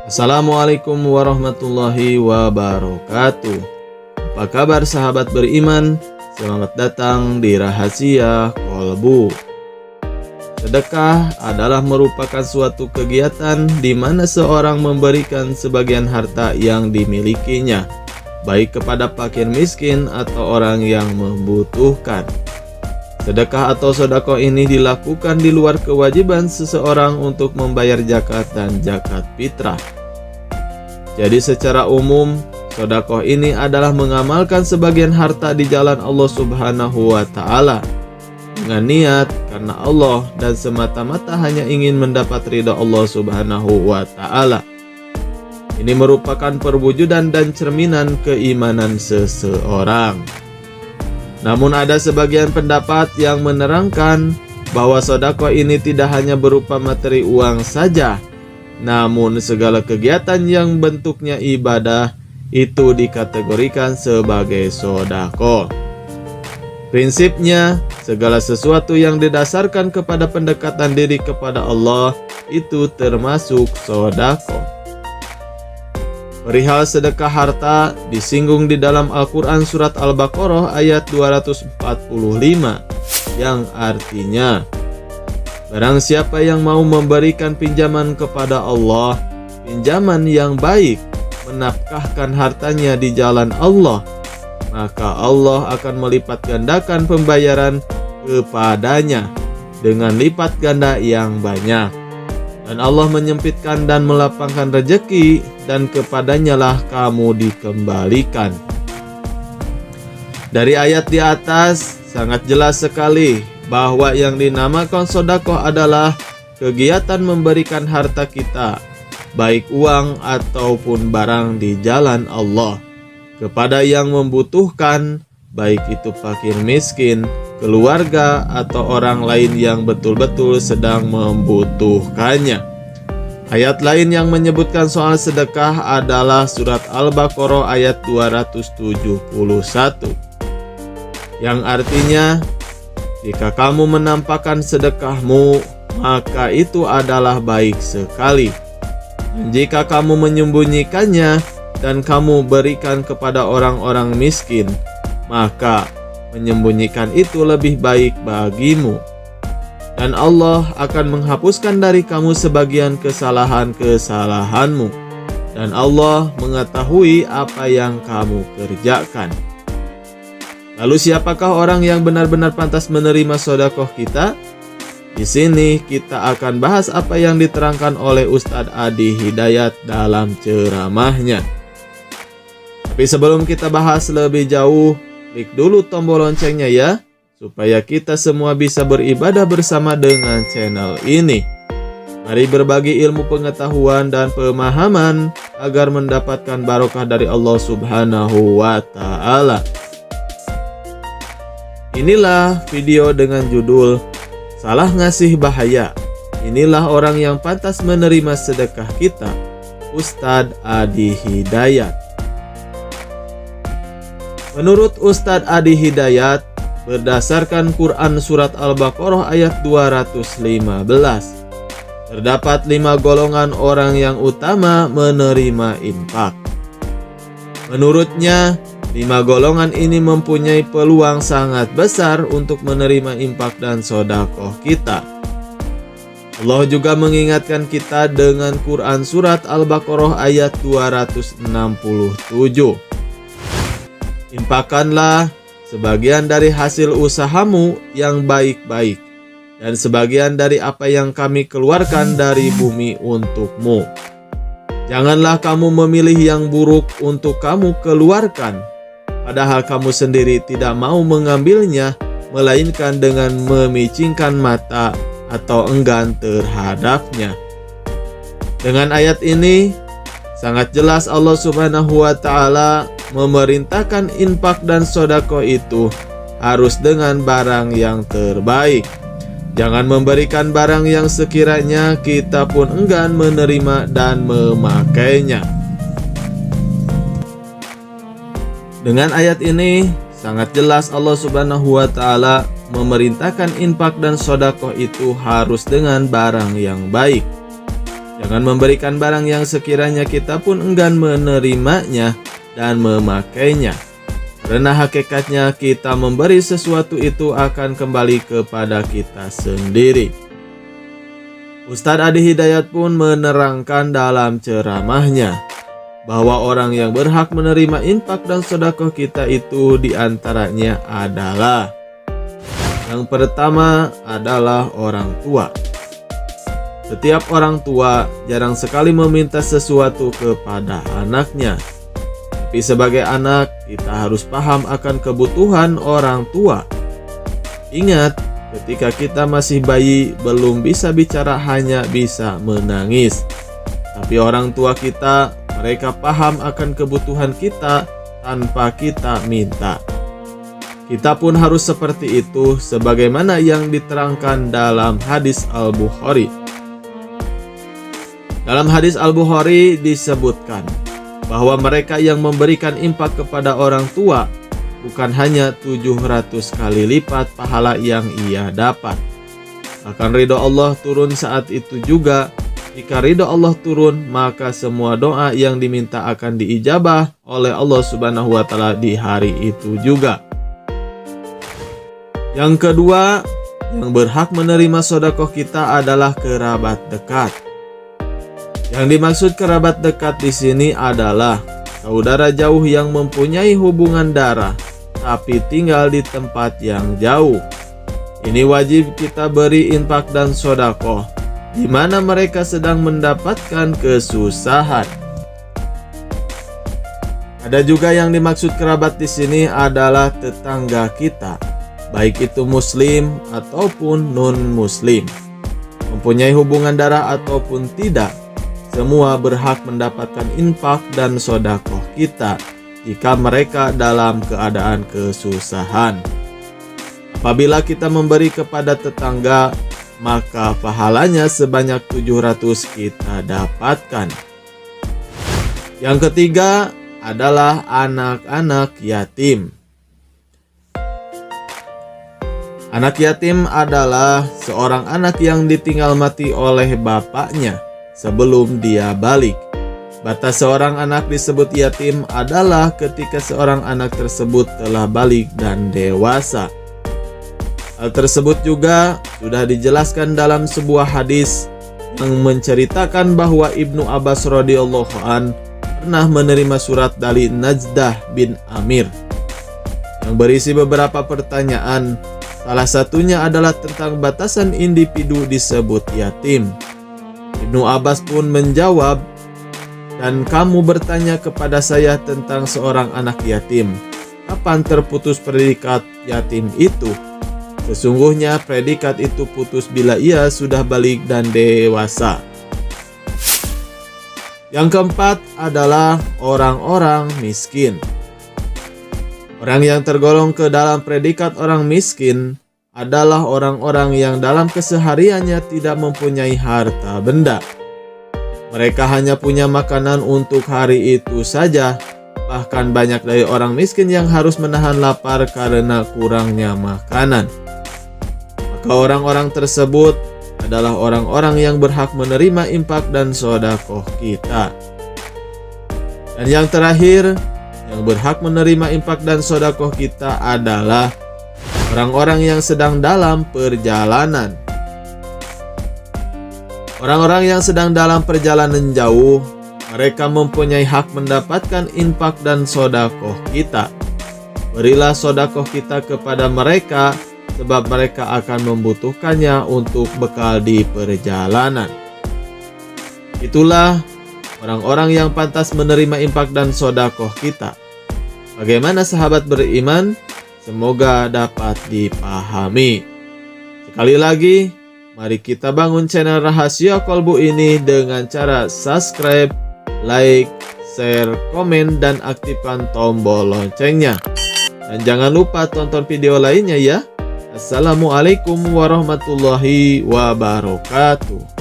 Assalamualaikum warahmatullahi wabarakatuh. Apa kabar sahabat beriman? Selamat datang di Rahasia Kolbu. Sedekah adalah merupakan suatu kegiatan di mana seorang memberikan sebagian harta yang dimilikinya, baik kepada fakir miskin atau orang yang membutuhkan. Sedekah atau sedekah ini dilakukan di luar kewajiban seseorang untuk membayar zakat dan zakat fitrah. Jadi secara umum, sedekah ini adalah mengamalkan sebagian harta di jalan Allah Subhanahu wa Ta'ala dengan niat karena Allah dan semata-mata hanya ingin mendapat ridha Allah Subhanahu wa Ta'ala. Ini merupakan perwujudan dan cerminan keimanan seseorang. Namun ada sebagian pendapat yang menerangkan bahwa sedekah ini tidak hanya berupa materi uang saja, namun segala kegiatan yang bentuknya ibadah itu dikategorikan sebagai sedekah. Prinsipnya, segala sesuatu yang didasarkan kepada pendekatan diri kepada Allah itu termasuk sedekah. Perihal sedekah harta disinggung di dalam Al-Quran surat Al-Baqarah ayat 245 yang artinya, barang siapa yang mau memberikan pinjaman kepada Allah, pinjaman yang baik, menafkahkan hartanya di jalan Allah, maka Allah akan melipat gandakan pembayaran kepadanya dengan lipat ganda yang banyak. Dan Allah menyempitkan dan melapangkan rezeki, dan kepadanya lah kamu dikembalikan. Dari ayat di atas sangat jelas sekali bahwa yang dinamakan sedekah adalah kegiatan memberikan harta kita, baik uang ataupun barang di jalan Allah, kepada yang membutuhkan, baik itu fakir miskin, keluarga, atau orang lain yang betul-betul sedang membutuhkannya. Ayat lain yang menyebutkan soal sedekah adalah surat Al-Baqarah ayat 271, yang artinya, jika kamu menampakkan sedekahmu, maka itu adalah baik sekali. Dan jika kamu menyembunyikannya dan kamu berikan kepada orang-orang miskin, maka menyembunyikan itu lebih baik bagimu. Dan Allah akan menghapuskan dari kamu sebagian kesalahan-kesalahanmu. Dan Allah mengetahui apa yang kamu kerjakan. Lalu siapakah orang yang benar-benar pantas menerima sedekah kita? Di sini kita akan bahas apa yang diterangkan oleh Ustadz Adi Hidayat dalam ceramahnya. Tapi sebelum kita bahas lebih jauh, klik dulu tombol loncengnya ya, supaya kita semua bisa beribadah bersama dengan channel ini. Mari berbagi ilmu pengetahuan dan pemahaman agar mendapatkan barokah dari Allah Subhanahu wa Ta'ala. Inilah video dengan judul Salah Ngasih Bahaya. Inilah orang yang pantas menerima sedekah kita, Ustadz Adi Hidayat. Menurut Ustadz Adi Hidayat, berdasarkan Quran surat Al-Baqarah ayat 215, terdapat 5 golongan orang yang utama menerima infak. Menurutnya, 5 golongan ini mempunyai peluang sangat besar untuk menerima infak dan sedekah kita. Allah juga mengingatkan kita dengan Quran surat Al-Baqarah ayat 267. Infakkanlah sebagian dari hasil usahamu yang baik-baik, dan sebagian dari apa yang kami keluarkan dari bumi untukmu. Janganlah kamu memilih yang buruk untuk kamu keluarkan, padahal kamu sendiri tidak mau mengambilnya, melainkan dengan memicingkan mata atau enggan terhadapnya. Dengan ayat ini, sangat jelas Allah Subhanahu wa Ta'ala memerintahkan infak dan sedekah itu harus dengan barang yang terbaik. Jangan memberikan barang yang sekiranya kita pun enggan menerima dan memakainya. Dengan ayat ini, sangat jelas Allah Subhanahu wa Ta'ala memerintahkan infak dan sedekah itu harus dengan barang yang baik. Jangan memberikan barang yang sekiranya kita pun enggan menerimanya dan memakainya. Karena hakikatnya kita memberi sesuatu itu akan kembali kepada kita sendiri. Ustadz Adi Hidayat pun menerangkan dalam ceramahnya bahwa orang yang berhak menerima infak dan sedekah kita itu diantaranya adalah: yang pertama adalah orang tua. Setiap orang tua jarang sekali meminta sesuatu kepada anaknya. Tapi sebagai anak, kita harus paham akan kebutuhan orang tua. Ingat, ketika kita masih bayi, belum bisa bicara, hanya bisa menangis. Tapi orang tua kita, mereka paham akan kebutuhan kita tanpa kita minta. Kita pun harus seperti itu, sebagaimana yang diterangkan dalam hadis Al-Bukhari. Dalam hadis Al-Bukhari disebutkan bahwa mereka yang memberikan infak kepada orang tua bukan hanya 700 kali lipat pahala yang ia dapat. Bahkan ridho Allah turun saat itu juga. Jika ridho Allah turun, maka semua doa yang diminta akan diijabah oleh Allah Subhanahu wa Ta'ala di hari itu juga. Yang kedua, yang berhak menerima sedekah kita adalah kerabat dekat. Yang dimaksud kerabat dekat di sini adalah saudara jauh yang mempunyai hubungan darah tapi tinggal di tempat yang jauh. Ini wajib kita beri infak dan sedekah di mana mereka sedang mendapatkan kesusahan. Ada juga yang dimaksud kerabat di sini adalah tetangga kita, baik itu muslim ataupun non-muslim, mempunyai hubungan darah ataupun tidak. Semua berhak mendapatkan infak dan sedekah kita jika mereka dalam keadaan kesusahan. Apabila kita memberi kepada tetangga, maka pahalanya sebanyak 700 kita dapatkan. Yang ketiga adalah anak-anak yatim. Anak yatim adalah seorang anak yang ditinggal mati oleh bapaknya sebelum dia balik. Batas seorang anak disebut yatim adalah ketika seorang anak tersebut telah balik dan dewasa. Hal tersebut juga sudah dijelaskan dalam sebuah hadis yang menceritakan bahwa Ibnu Abbas radhiyallahu an pernah menerima surat dari Najdah bin Amir yang berisi beberapa pertanyaan. Salah satunya adalah tentang batasan individu disebut yatim. Ibnu Abbas pun menjawab, "Dan kamu bertanya kepada saya tentang seorang anak yatim. Kapan terputus predikat yatim itu? Sesungguhnya predikat itu putus bila ia sudah balik dan dewasa." Yang keempat adalah orang-orang miskin. Orang yang tergolong ke dalam predikat orang miskin adalah orang-orang yang dalam kesehariannya tidak mempunyai harta benda. Mereka hanya punya makanan untuk hari itu saja. Bahkan banyak dari orang miskin yang harus menahan lapar karena kurangnya makanan. Maka orang-orang tersebut adalah orang-orang yang berhak menerima infak dan sedekah kita. Dan yang terakhir, yang berhak menerima infak dan sedekah kita adalah orang-orang yang sedang dalam perjalanan. Orang-orang yang sedang dalam perjalanan jauh, mereka mempunyai hak mendapatkan infak dan sedekah kita. Berilah sedekah kita kepada mereka, sebab mereka akan membutuhkannya untuk bekal di perjalanan. Itulah orang-orang yang pantas menerima infak dan sedekah kita. Bagaimana sahabat beriman? Semoga dapat dipahami. Sekali lagi, mari kita bangun channel Rahasia Kolbu ini dengan cara subscribe, like, share, komen, dan aktifkan tombol loncengnya. Dan jangan lupa tonton video lainnya ya. Assalamualaikum warahmatullahi wabarakatuh.